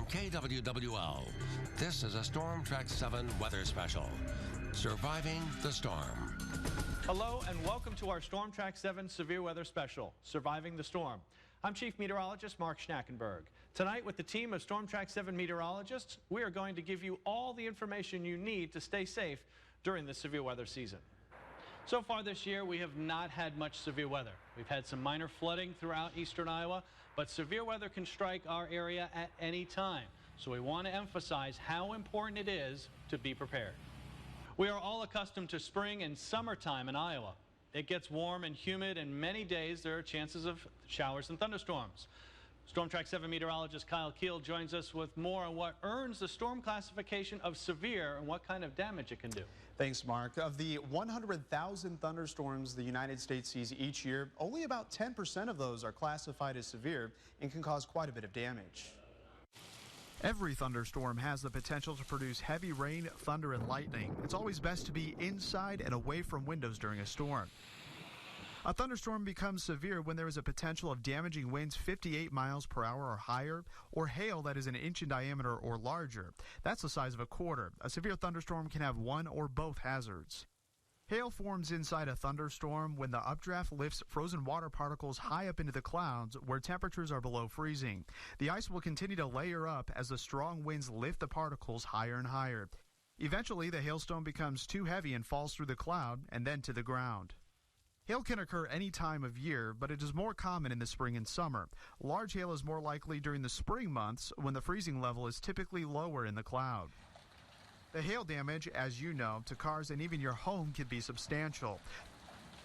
From KWWL, this is a Storm Track 7 weather special. Surviving the storm. Hello and welcome to our Storm Track 7 severe weather special, Surviving the Storm. I'm Chief Meteorologist Mark Schnackenberg. Tonight with the team of Storm Track 7 meteorologists, we are going to give you all the information you need to stay safe during the severe weather season. So far this year, we have not had much severe weather. We've had some minor flooding throughout eastern Iowa, but severe weather can strike our area at any time. So we want to emphasize how important it is to be prepared. We are all accustomed to spring and summertime in Iowa. It gets warm and humid, and many days there are chances of showers and thunderstorms. Storm Track 7 meteorologist Kyle Keel joins us with more on what earns the storm classification of severe and what kind of damage it can do. Thanks, Mark. Of the 100,000 thunderstorms the United States sees each year, only about 10% of those are classified as severe and can cause quite a bit of damage. Every thunderstorm has the potential to produce heavy rain, thunder, and lightning. It's always best to be inside and away from windows during a storm. A thunderstorm becomes severe when there is a potential of damaging winds 58 miles per hour or higher, or hail that is an inch in diameter or larger. That's the size of a quarter. A severe thunderstorm can have one or both hazards. Hail forms inside a thunderstorm when the updraft lifts frozen water particles high up into the clouds where temperatures are below freezing. The ice will continue to layer up as the strong winds lift the particles higher and higher. Eventually, the hailstone becomes too heavy and falls through the cloud and then to the ground. Hail can occur any time of year, but it is more common in the spring and summer. Large hail is more likely during the spring months when the freezing level is typically lower in the cloud. The hail damage, as you know, to cars and even your home can be substantial.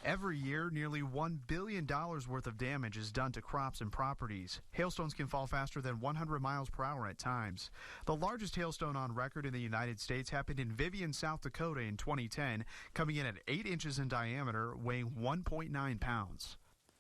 Every year, nearly $1 billion worth of damage is done to crops and properties. Hailstones can fall faster than 100 miles per hour at times. The largest hailstone on record in the United States happened in Vivian, South Dakota in 2010, coming in at 8 inches in diameter, weighing 1.9 pounds.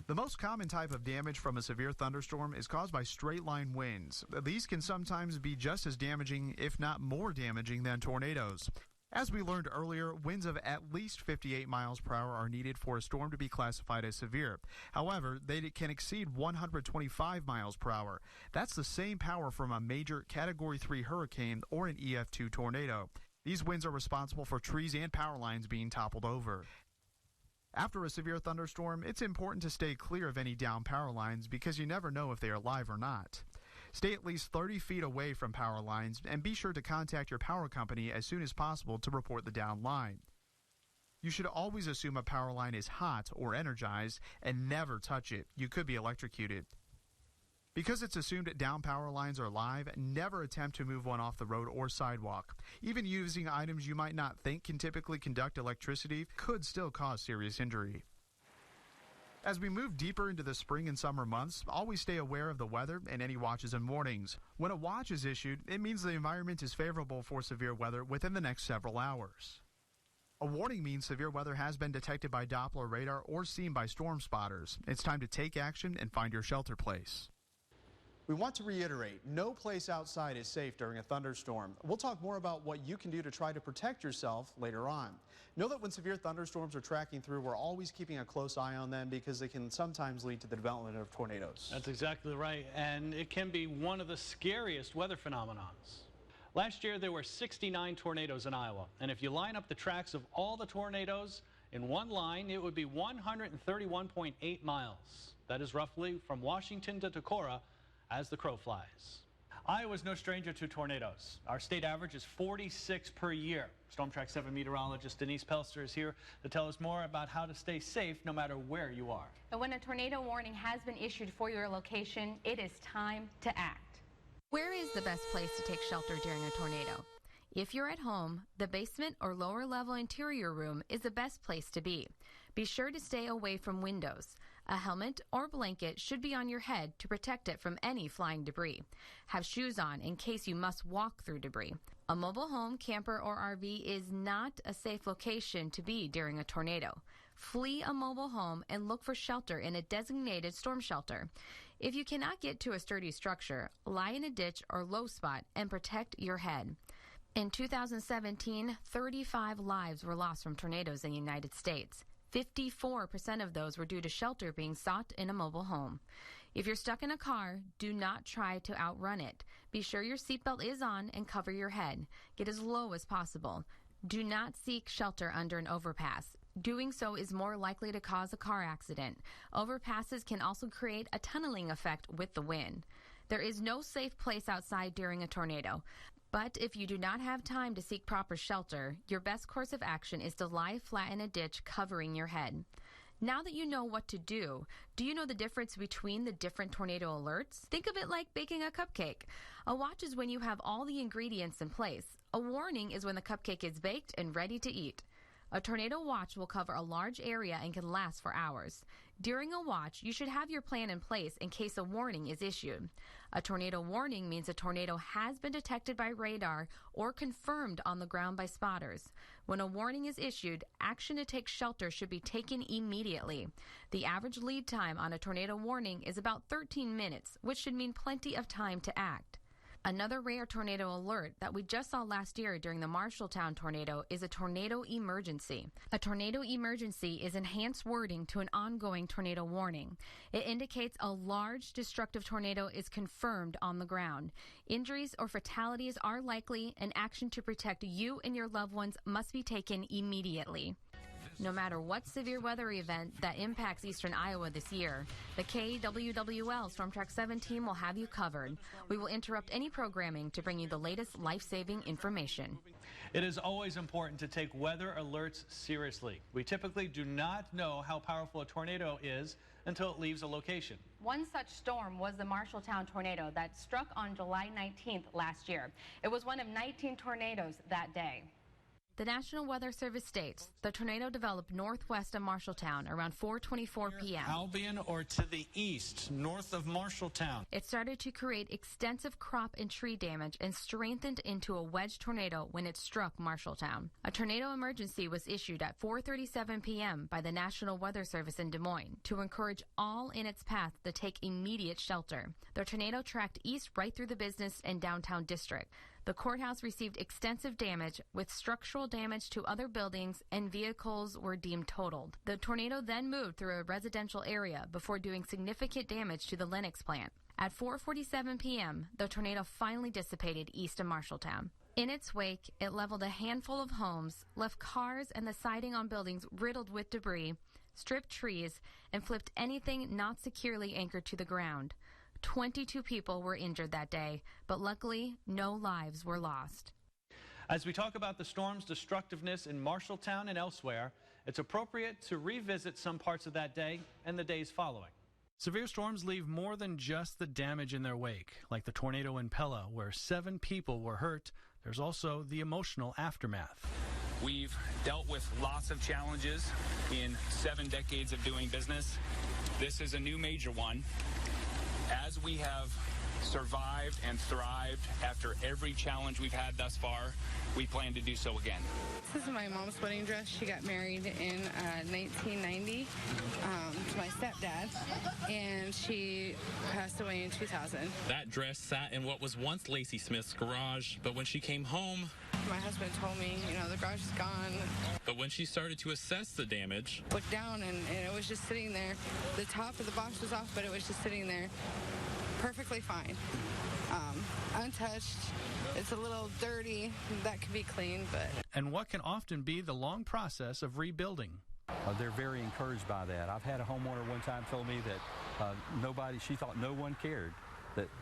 The most common type of damage from a severe thunderstorm is caused by straight-line winds. These can sometimes be just as damaging, if not more damaging, than tornadoes. As we learned earlier, winds of at least 58 miles per hour are needed for a storm to be classified as severe. However, they can exceed 125 miles per hour. That's the same power from a major Category 3 hurricane or an EF2 tornado. These winds are responsible for trees and power lines being toppled over. After a severe thunderstorm, it's important to stay clear of any downed power lines because you never know if they are live or not. Stay at least 30 feet away from power lines and be sure to contact your power company as soon as possible to report the downed line. You should always assume a power line is hot or energized and never touch it. You could be electrocuted. Because it's assumed downed power lines are live, never attempt to move one off the road or sidewalk. Even using items you might not think can typically conduct electricity could still cause serious injury. As we move deeper into the spring and summer months, always stay aware of the weather and any watches and warnings. When a watch is issued, it means the environment is favorable for severe weather within the next several hours. A warning means severe weather has been detected by Doppler radar or seen by storm spotters. It's time to take action and find your shelter place. We want to reiterate, no place outside is safe during a thunderstorm. We'll talk more about what you can do to try to protect yourself later on. Know that when severe thunderstorms are tracking through, we're always keeping a close eye on them because they can sometimes lead to the development of tornadoes. That's exactly right, and it can be one of the scariest weather phenomenons. Last year, there were 69 tornadoes in Iowa, and if you line up the tracks of all the tornadoes in one line, it would be 131.8 miles. That is roughly from Washington to Decorah as the crow flies. Iowa is no stranger to tornadoes. Our state average is 46 per year. Storm Track 7 meteorologist Denise Pelster is here to tell us more about how to stay safe no matter where you are. And when a tornado warning has been issued for your location, it is time to act. Where is the best place to take shelter during a tornado? If you're at home, the basement or lower level interior room is the best place to be. Be sure to stay away from windows. A helmet or blanket should be on your head to protect it from any flying debris. Have shoes on in case you must walk through debris. A mobile home, camper, or RV is not a safe location to be during a tornado. Flee a mobile home and look for shelter in a designated storm shelter. If you cannot get to a sturdy structure, lie in a ditch or low spot and protect your head. In 2017, 35 lives were lost from tornadoes in the United States. 54% of those were due to shelter being sought in a mobile home. If you're stuck in a car, do not try to outrun it. Be sure your seatbelt is on and cover your head. Get as low as possible. Do not seek shelter under an overpass. Doing so is more likely to cause a car accident. Overpasses can also create a tunneling effect with the wind. There is no safe place outside during a tornado. But if you do not have time to seek proper shelter, your best course of action is to lie flat in a ditch covering your head. Now that you know what to do you know the difference between the different tornado alerts? Think of it like baking a cupcake. A watch is when you have all the ingredients in place. A warning is when the cupcake is baked and ready to eat. A tornado watch will cover a large area and can last for hours. During a watch, you should have your plan in place in case a warning is issued. A tornado warning means a tornado has been detected by radar or confirmed on the ground by spotters. When a warning is issued, action to take shelter should be taken immediately. The average lead time on a tornado warning is about 13 minutes, which should mean plenty of time to act. Another rare tornado alert that we just saw last year during the Marshalltown tornado is a tornado emergency. A tornado emergency is enhanced wording to an ongoing tornado warning. It indicates a large destructive tornado is confirmed on the ground. Injuries or fatalities are likely, and action to protect you and your loved ones must be taken immediately. No matter what severe weather event that impacts eastern Iowa this year, the KWWL Storm Track 7 team will have you covered. We will interrupt any programming to bring you the latest life-saving information. It is always important to take weather alerts seriously. We typically do not know how powerful a tornado is until it leaves a location. One such storm was the Marshalltown tornado that struck on July 19th last year. It was one of 19 tornadoes that day. The National Weather Service states the tornado developed northwest of Marshalltown around 4:24 p.m. Albion or to the east, north of Marshalltown. It started to create extensive crop and tree damage and strengthened into a wedge tornado when it struck Marshalltown. A tornado emergency was issued at 4:37 p.m. by the National Weather Service in Des Moines to encourage all in its path to take immediate shelter. The tornado tracked east right through the business and downtown district. The courthouse received extensive damage, with structural damage to other buildings, and vehicles were deemed totaled. The tornado then moved through a residential area before doing significant damage to the Lennox plant. At 4:47 p.m., the tornado finally dissipated east of Marshalltown. In its wake, it leveled a handful of homes, left cars and the siding on buildings riddled with debris, stripped trees, and flipped anything not securely anchored to the ground. 22 people were injured that day, but luckily, no lives were lost. As we talk about the storm's destructiveness in Marshalltown and elsewhere, it's appropriate to revisit some parts of that day and the days following. Severe storms leave more than just the damage in their wake. Like the tornado in Pella, where 7 people were hurt, there's also the emotional aftermath. We've dealt with lots of challenges in 7 decades of doing business. This is a new major one. As we have survived and thrived after every challenge we've had thus far, we plan to do so again. This is my mom's wedding dress. She got married in 1990 to my stepdad, and she passed away in 2000. That dress sat in what was once Lacey Smith's garage, but when she came home, my husband told me, the garage is gone. But when she started to assess the damage, looked down and it was just sitting there. The top of the box was off, but it was just sitting there perfectly fine. Untouched. It's a little dirty. That could be cleaned, but... And what can often be the long process of rebuilding. They're very encouraged by that. I've had a homeowner one time told me that she thought no one cared,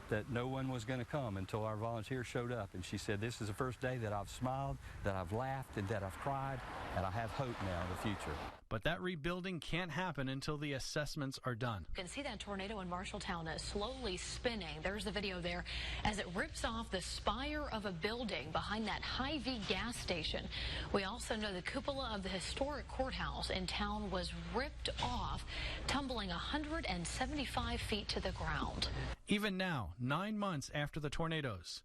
that no one was going to come until our volunteers showed up. And she said, this is the first day that I've smiled, that I've laughed, and that I've cried, and I have hope now in the future. But that rebuilding can't happen until the assessments are done. You can see that tornado in Marshalltown slowly spinning. There's the video there as it rips off the spire of a building behind that Hy-Vee gas station. We also know the cupola of the historic courthouse in town was ripped off, tumbling 175 feet to the ground. Even now, 9 months after the tornadoes,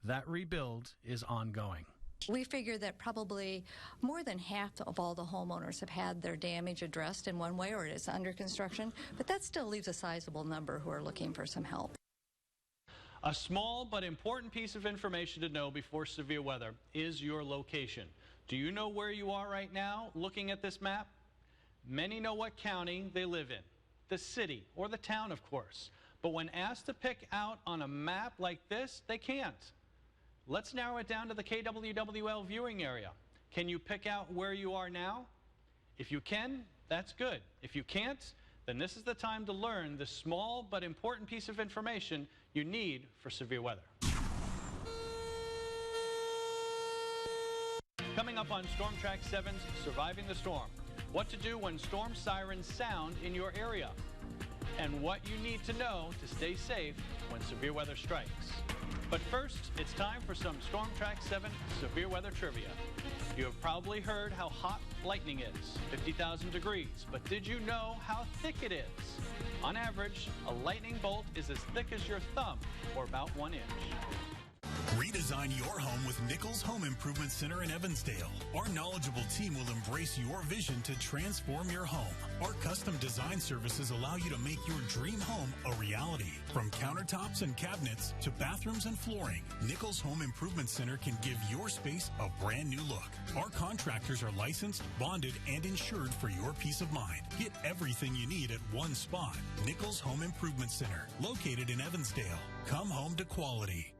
that rebuild is ongoing. We figure that probably more than half of all the homeowners have had their damage addressed in one way or it is under construction, but that still leaves a sizable number who are looking for some help. A small but important piece of information to know before severe weather is your location. Do you know where you are right now looking at this map? Many know what county they live in, the city or the town, of course. But when asked to pick out on a map like this, they can't. Let's narrow it down to the KWWL viewing area. Can you pick out where you are now? If you can, that's good. If you can't, then this is the time to learn the small but important piece of information you need for severe weather. Coming up on Storm Track 7's Surviving the Storm, what to do when storm sirens sound in your area, and what you need to know to stay safe when severe weather strikes. But first, it's time for some Storm Track 7 severe weather trivia. You have probably heard how hot lightning is, 50,000 degrees, but did you know how thick it is? On average, a lightning bolt is as thick as your thumb, or about 1 inch. Redesign your home with Nichols Home Improvement Center in Evansdale. Our knowledgeable team will embrace your vision to transform your home. Our custom design services allow you to make your dream home a reality. From countertops and cabinets to bathrooms and flooring, Nichols Home Improvement Center can give your space a brand new look. Our contractors are licensed, bonded, and insured for your peace of mind. Get everything you need at one spot. Nichols Home Improvement Center, located in Evansdale. Come home to quality.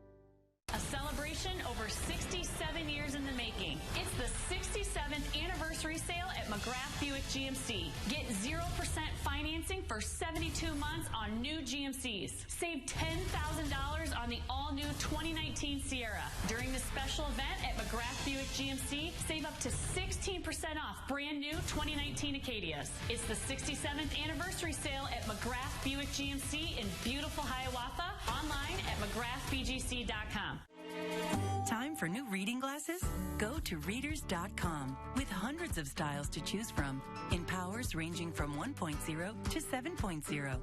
A celebration over 67 years in the making. It's the 67th anniversary sale at McGrath Buick GMC. Get 0% financing for 72 months on new GMCs. Save $10,000 on the all-new 2019 Sierra. During the special event at McGrath Buick GMC, save up to 16% off brand new 2019 Acadias. It's the 67th anniversary sale at McGrath Buick GMC in beautiful Hiawatha. Online at McGrathBGC.com. Time for new reading glasses? Go to readers.com with hundreds of styles to choose from in powers ranging from 1.0 to 7.0.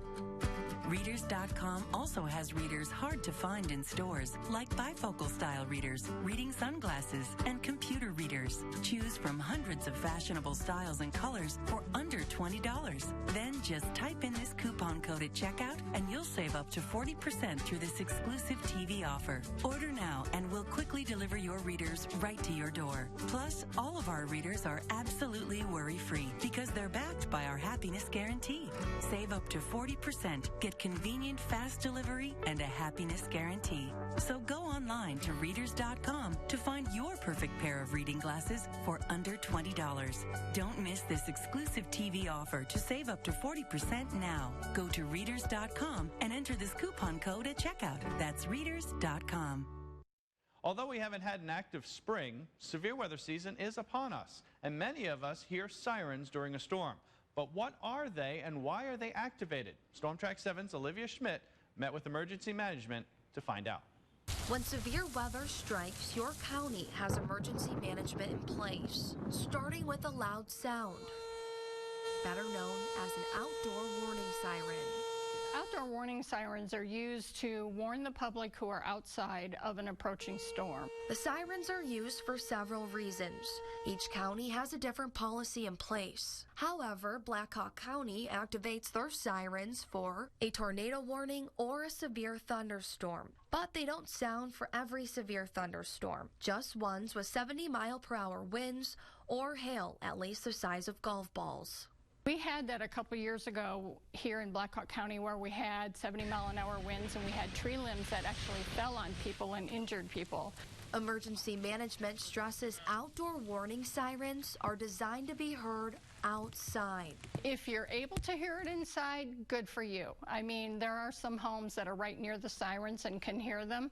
Readers.com also has readers hard to find in stores, like bifocal style readers, reading sunglasses, and computer readers. Choose from hundreds of fashionable styles and colors for under $20. Then just type in this coupon code at checkout and you'll save up to 40% through this exclusive TV offer. Order now and we'll quickly deliver your readers right to your door. Plus, all of our readers are absolutely worry-free because they're backed by our happiness guarantee. Save up to 40%. Get convenient, fast delivery, and a happiness guarantee. So go online to readers.com to find your perfect pair of reading glasses for under $20. Don't miss this exclusive TV offer to save up to 40% now. Go to readers.com and enter this coupon code at checkout. That's readers.com. Although we haven't had an active spring, severe weather season is upon us, and many of us hear sirens during a storm. But what are they and why are they activated? Storm Track 7's Olivia Schmidt met with emergency management to find out. When severe weather strikes, your county has emergency management in place, starting with a loud sound, better known as an outdoor warning siren. Outdoor warning sirens are used to warn the public who are outside of an approaching storm. The sirens are used for several reasons. Each county has a different policy in place. However, Black Hawk County activates their sirens for a tornado warning or a severe thunderstorm. But they don't sound for every severe thunderstorm, just ones with 70-mile-per-hour winds or hail at least the size of golf balls. We had that a couple years ago here in Black Hawk County where we had 70-mile-an-hour winds and we had tree limbs that actually fell on people and injured people. Emergency management stresses outdoor warning sirens are designed to be heard outside. If you're able to hear it inside, good for you. I mean, there are some homes that are right near the sirens and can hear them,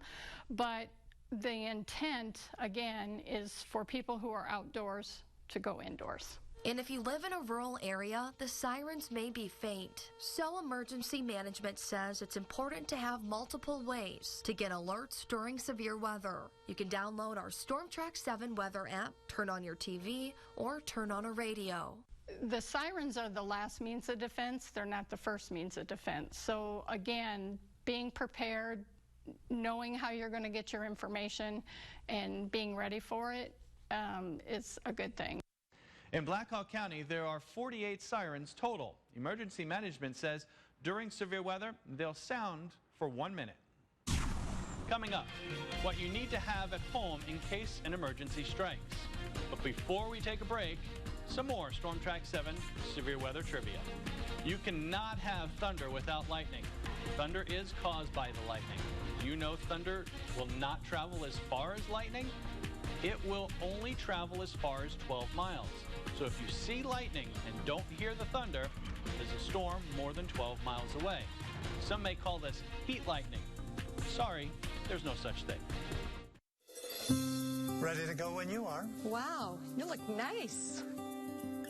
but the intent, again, is for people who are outdoors to go indoors. And if you live in a rural area, the sirens may be faint. So emergency management says it's important to have multiple ways to get alerts during severe weather. You can download our Storm Track 7 weather app, turn on your TV, or turn on a radio. The sirens are the last means of defense. They're not the first means of defense. So again, being prepared, knowing how you're going to get your information, and being ready for it is a good thing. In Black Hawk County, there are 48 sirens total. Emergency management says during severe weather, they'll sound for 1 minute. Coming up, what you need to have at home in case an emergency strikes. But before we take a break, some more Storm Track 7 severe weather trivia. You cannot have thunder without lightning. Thunder is caused by the lightning. Do you know thunder will not travel as far as lightning? It will only travel as far as 12 miles. So if you see lightning and don't hear the thunder, there's a storm more than 12 miles away. Some may call this heat lightning. Sorry, there's no such thing. Ready to go when you are. Wow, you look nice.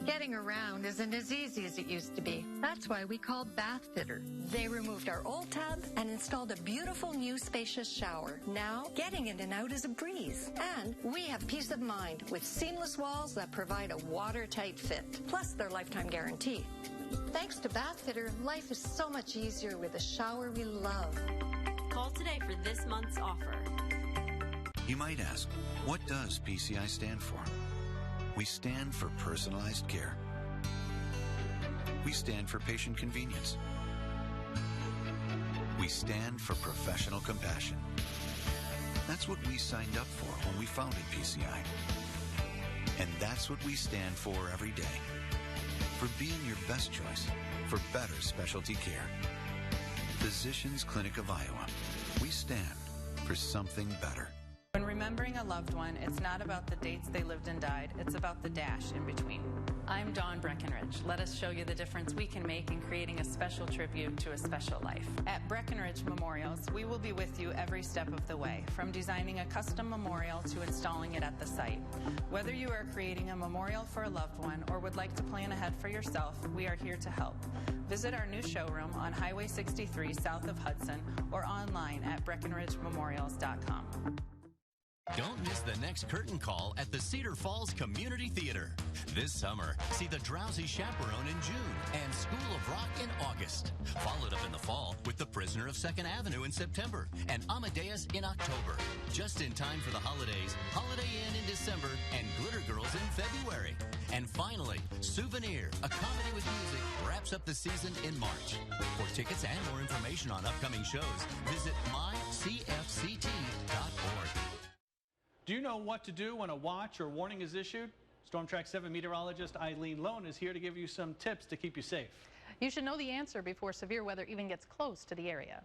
Getting around isn't as easy as it used to be. That's why we called Bath Fitter. They removed our old tub and installed a beautiful new spacious shower. Now, getting in and out is a breeze. And we have peace of mind with seamless walls that provide a watertight fit, plus their lifetime guarantee. Thanks to Bath Fitter, life is so much easier with a shower we love. Call today for this month's offer. You might ask, what does PCI stand for? We stand for personalized care. We stand for patient convenience. We stand for professional compassion. That's what we signed up for when we founded PCI. And that's what we stand for every day. For being your best choice, for better specialty care. Physicians Clinic of Iowa. We stand for something better. When remembering a loved one, it's not about the dates they lived and died, it's about the dash in between. I'm Dawn Breckenridge. Let us show you the difference we can make in creating a special tribute to a special life. At Breckenridge Memorials, we will be with you every step of the way, from designing a custom memorial to installing it at the site. Whether you are creating a memorial for a loved one or would like to plan ahead for yourself, we are here to help. Visit our new showroom on Highway 63 south of Hudson or online at BreckenridgeMemorials.com. Don't miss the next curtain call at the Cedar Falls Community Theater. This summer, see The Drowsy Chaperone in June and School of Rock in August. Followed up in the fall with The Prisoner of 2nd Avenue in September and Amadeus in October. Just in time for the holidays, Holiday Inn in December and Glitter Girls in February. And finally, Souvenir, a comedy with music, wraps up the season in March. For tickets and more information on upcoming shows, visit mycfct.org. Do you know what to do when a watch or warning is issued? Storm Track 7 meteorologist Eileen Lone is here to give you some tips to keep you safe. You should know the answer before severe weather even gets close to the area.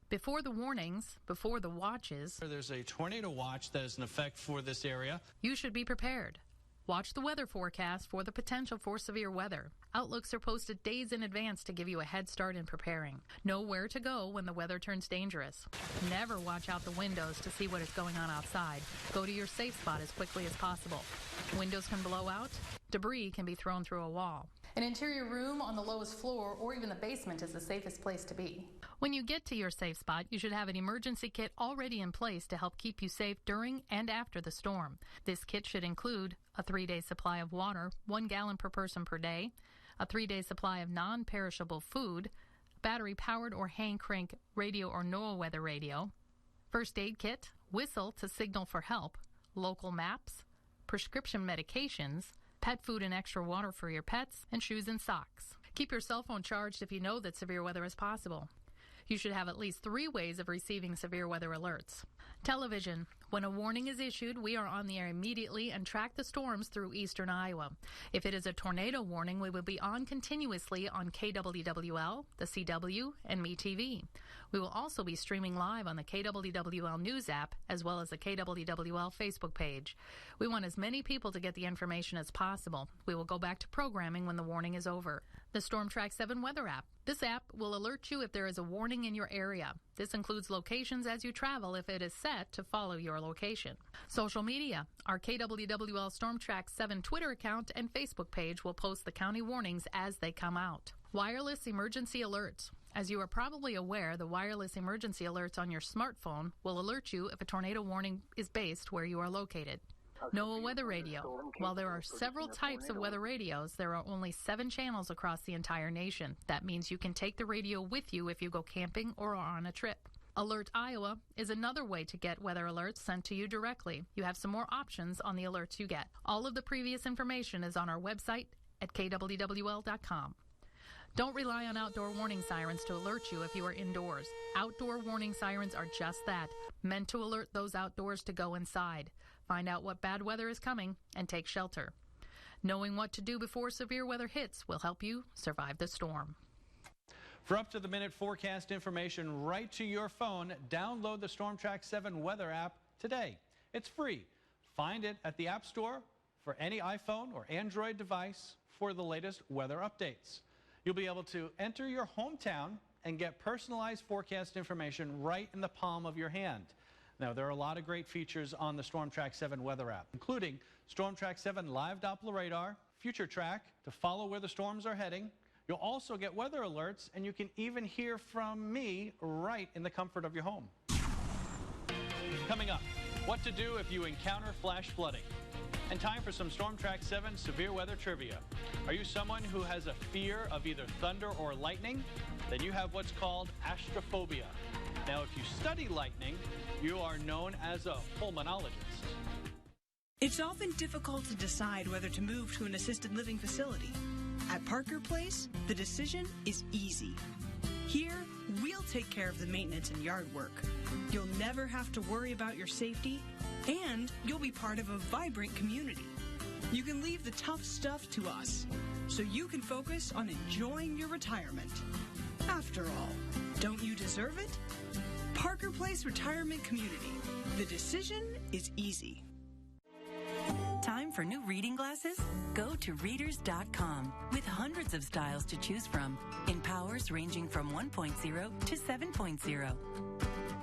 Before the warnings, before the watches, there's a tornado watch that is in effect for this area. You should be prepared. Watch the weather forecast for the potential for severe weather. Outlooks are posted days in advance to give you a head start in preparing. Know where to go when the weather turns dangerous. Never watch out the windows to see what is going on outside. Go to your safe spot as quickly as possible. Windows can blow out. Debris can be thrown through a wall. An interior room on the lowest floor or even the basement is the safest place to be. When you get to your safe spot, you should have an emergency kit already in place to help keep you safe during and after the storm. This kit should include a 3-day supply of water, 1 gallon per person per day, a 3-day supply of non-perishable food, battery-powered or hand-crank radio or NOAA weather radio, first aid kit, whistle to signal for help, local maps, prescription medications, pet food and extra water for your pets, and shoes and socks. Keep your cell phone charged if you know that severe weather is possible. You should have at least 3 ways of receiving severe weather alerts. Television. When a warning is issued, we are on the air immediately and track the storms through eastern Iowa. If it is a tornado warning, we will be on continuously on KWWL, the CW, and MeTV. We will also be streaming live on the KWWL News app as well as the KWWL Facebook page. We want as many people to get the information as possible. We will go back to programming when the warning is over. The Storm Track 7 weather app. This app will alert you if there is a warning in your area. This includes locations as you travel if it is set to follow your location. Social media. Our KWWL Storm Track 7 Twitter account and Facebook page will post the county warnings as they come out. Wireless emergency alerts. As you are probably aware, the wireless emergency alerts on your smartphone will alert you if a tornado warning is based where you are located. NOAA weather radio. While there are several types of weather radios, there are only 7 channels across the entire nation. That means you can take the radio with you if you go camping or are on a trip. Alert Iowa is another way to get weather alerts sent to you directly. You have some more options on the alerts you get. All of the previous information is on our website at kwwl.com. Don't rely on outdoor warning sirens to alert you if you are indoors. Outdoor warning sirens are just that, meant to alert those outdoors to go inside. Find out what bad weather is coming and take shelter. Knowing what to do before severe weather hits will help you survive the storm. For up-to-the-minute forecast information right to your phone, download the Storm Track 7 weather app today. It's free. Find it at the App Store for any iPhone or Android device for the latest weather updates. You'll be able to enter your hometown and get personalized forecast information right in the palm of your hand. Now, there are a lot of great features on the Storm Track 7 weather app, including Storm Track 7 live Doppler radar, Future Track to follow where the storms are heading. You'll also get weather alerts, and you can even hear from me right in the comfort of your home. Coming up, what to do if you encounter flash flooding. And time for some Storm Track 7 severe weather trivia. Are you someone who has a fear of either thunder or lightning? Then you have what's called astrophobia. Now, if you study lightning, you are known as a pulmonologist. It's often difficult to decide whether to move to an assisted living facility. At Parker Place, the decision is easy. Here, we'll take care of the maintenance and yard work. You'll never have to worry about your safety, and you'll be part of a vibrant community. You can leave the tough stuff to us, so you can focus on enjoying your retirement. After all, don't you deserve it? Parker Place Retirement Community. The decision is easy. Time for new reading glasses? Go to readers.com with hundreds of styles to choose from in powers ranging from 1.0 to 7.0.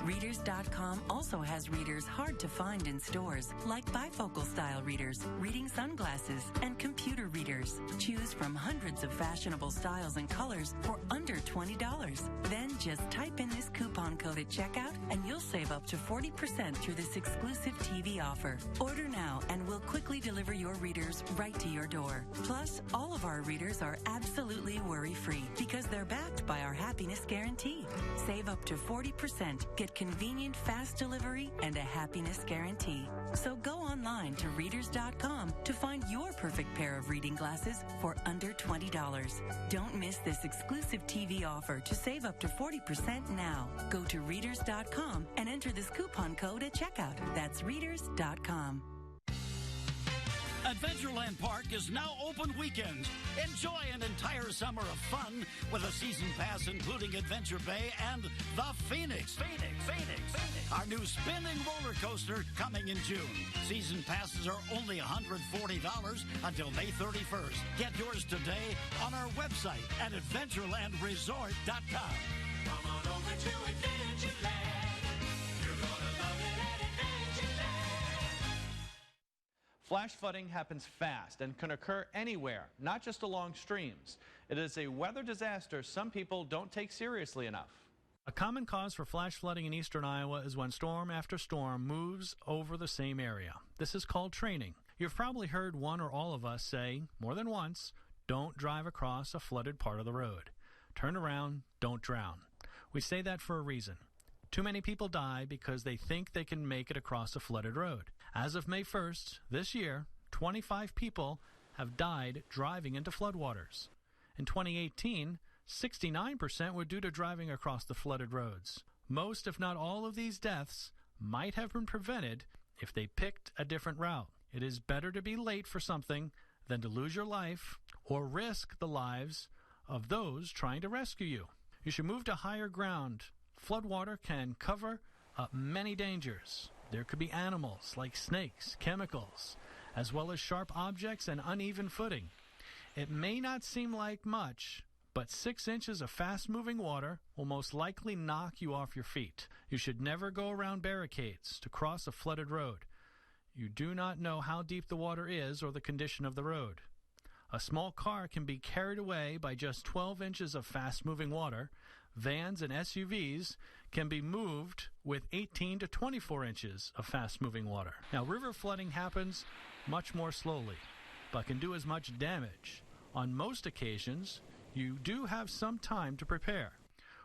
Readers.com also has readers hard to find in stores, like bifocal style readers, reading sunglasses, and computer readers. Choose from hundreds of fashionable styles and colors for under $20. Then just type in this coupon code at checkout and you'll save up to 40% through this exclusive TV offer. Order now and we'll quickly deliver your readers right to your door. Plus, all of our readers are absolutely worry-free because they're backed by our happiness guarantee. Save up to 40%. Get convenient, fast delivery, and a happiness guarantee. So go online to readers.com to find your perfect pair of reading glasses for under $20. Don't miss this exclusive TV offer to save up to 40% now. Go to readers.com and enter this coupon code at checkout. That's readers.com. Adventureland Park is now open weekends. Enjoy an entire summer of fun with a season pass including Adventure Bay and the Phoenix. Our new spinning roller coaster coming in June. Season passes are only $140 until May 31st. Get yours today on our website at AdventurelandResort.com. Come on over to Adventureland. You're gonna love it at Adventureland. Flash flooding happens fast and can occur anywhere, not just along streams. It is a weather disaster some people don't take seriously enough. A common cause for flash flooding in eastern Iowa is when storm after storm moves over the same area. This is called training. You've probably heard one or all of us say, more than once, don't drive across a flooded part of the road. Turn around, don't drown. We say that for a reason. Too many people die because they think they can make it across a flooded road. As of May 1st, this year, 25 people have died driving into floodwaters. In 2018, 69% were due to driving across the flooded roads. Most, if not all, of these deaths might have been prevented if they picked a different route. It is better to be late for something than to lose your life or risk the lives of those trying to rescue you. You should move to higher ground. Floodwater can cover up many dangers. There could be animals like snakes, chemicals, as well as sharp objects and uneven footing. It may not seem like much, but 6 inches of fast-moving water will most likely knock you off your feet. You should never go around barricades to cross a flooded road. You do not know how deep the water is or the condition of the road. A small car can be carried away by just 12 inches of fast-moving water. Vans and SUVs can be moved with 18 to 24 inches of fast-moving water. Now, river flooding happens much more slowly, but can do as much damage. On most occasions, you do have some time to prepare.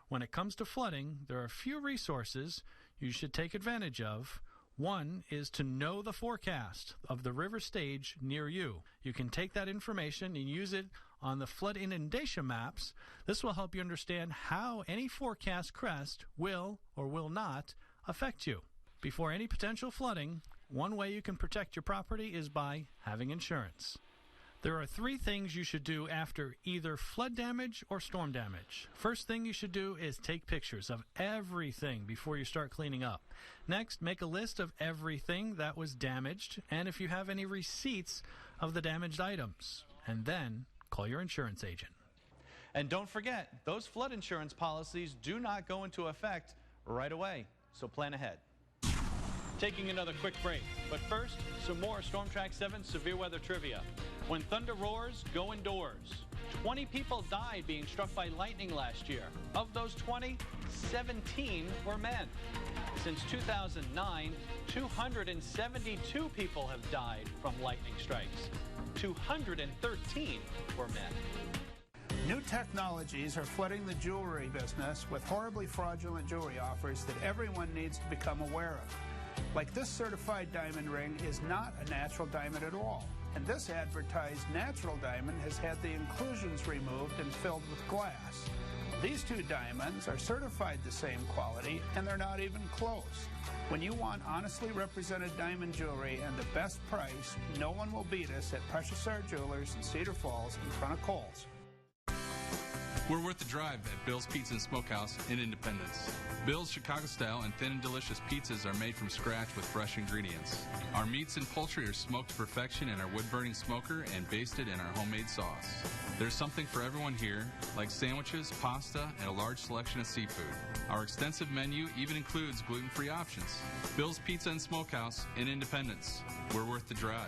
When it comes to flooding, there are a few resources you should take advantage of. One is to know the forecast of the river stage near you. You can take that information and use it on the flood inundation maps. This will help you understand how any forecast crest will or will not affect you. Before any potential flooding, one way you can protect your property is by having insurance. There are 3 things you should do after either flood damage or storm damage. First thing you should do is take pictures of everything before you start cleaning up. Next, make a list of everything that was damaged and if you have any receipts of the damaged items. And then call your insurance agent. And don't forget, those flood insurance policies do not go into effect right away, so plan ahead. Taking another quick break, but first, some more Storm Track 7 severe weather trivia. When thunder roars, go indoors. 20 people died being struck by lightning last year. Of those 20, 17 were men. Since 2009, 272 people have died from lightning strikes. 213 were men. New technologies are flooding the jewelry business with horribly fraudulent jewelry offers that everyone needs to become aware of. Like this certified diamond ring is not a natural diamond at all. And this advertised natural diamond has had the inclusions removed and filled with glass. These 2 diamonds are certified the same quality, and they're not even close. When you want honestly represented diamond jewelry and the best price, no one will beat us at Precious Art Jewelers in Cedar Falls in front of Kohl's. We're worth the drive at Bill's Pizza and Smokehouse in Independence. Bill's Chicago-style and thin and delicious pizzas are made from scratch with fresh ingredients. Our meats and poultry are smoked to perfection in our wood-burning smoker and basted in our homemade sauce. There's something for everyone here, like sandwiches, pasta, and a large selection of seafood. Our extensive menu even includes gluten-free options. Bill's Pizza and Smokehouse in Independence. We're worth the drive.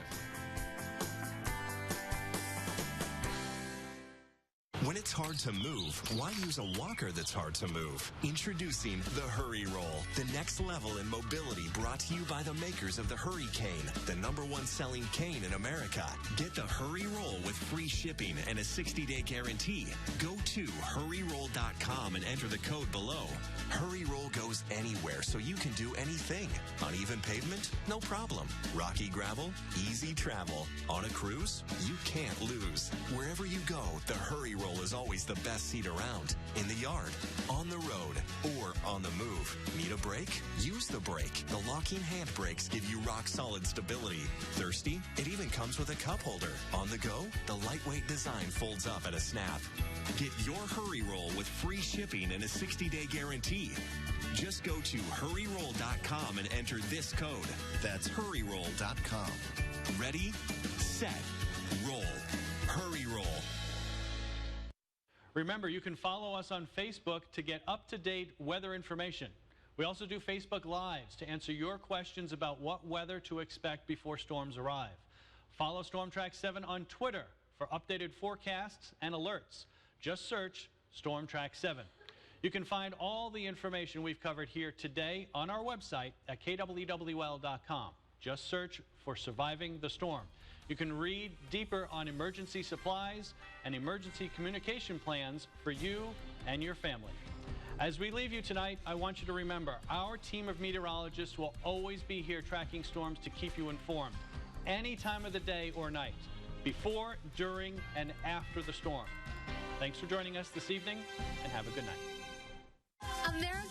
When it's hard to move, why use a walker that's hard to move? Introducing the Hurry Roll, the next level in mobility, brought to you by the makers of the Hurricane, the #1 selling cane in America. Get the Hurry Roll with free shipping and a 60-day guarantee. Go to hurryroll.com and enter the code below. Hurry Roll goes anywhere so you can do anything. Uneven pavement? No problem. Rocky gravel? Easy travel. On a cruise? You can't lose. Wherever you go, the Hurry Roll is always the best seat around. In the yard, on the road, or on the move. Need a brake? Use the brake. The locking hand brakes give you rock-solid stability. Thirsty? It even comes with a cup holder. On the go? The lightweight design folds up at a snap. Get your Hurry Roll with free shipping and a 60-day guarantee. Just go to hurryroll.com and enter this code. That's hurryroll.com. Ready, set, roll. Hurry Roll. Remember, you can follow us on Facebook to get up-to-date weather information. We also do Facebook Lives to answer your questions about what weather to expect before storms arrive. Follow Storm Track 7 on Twitter for updated forecasts and alerts. Just search Storm Track 7. You can find all the information we've covered here today on our website at KWWL.com. Just search for Surviving the Storm. You can read deeper on emergency supplies and emergency communication plans for you and your family. As we leave you tonight, I want you to remember, our team of meteorologists will always be here tracking storms to keep you informed, any time of the day or night, before, during, and after the storm. Thanks for joining us this evening, and have a good night. American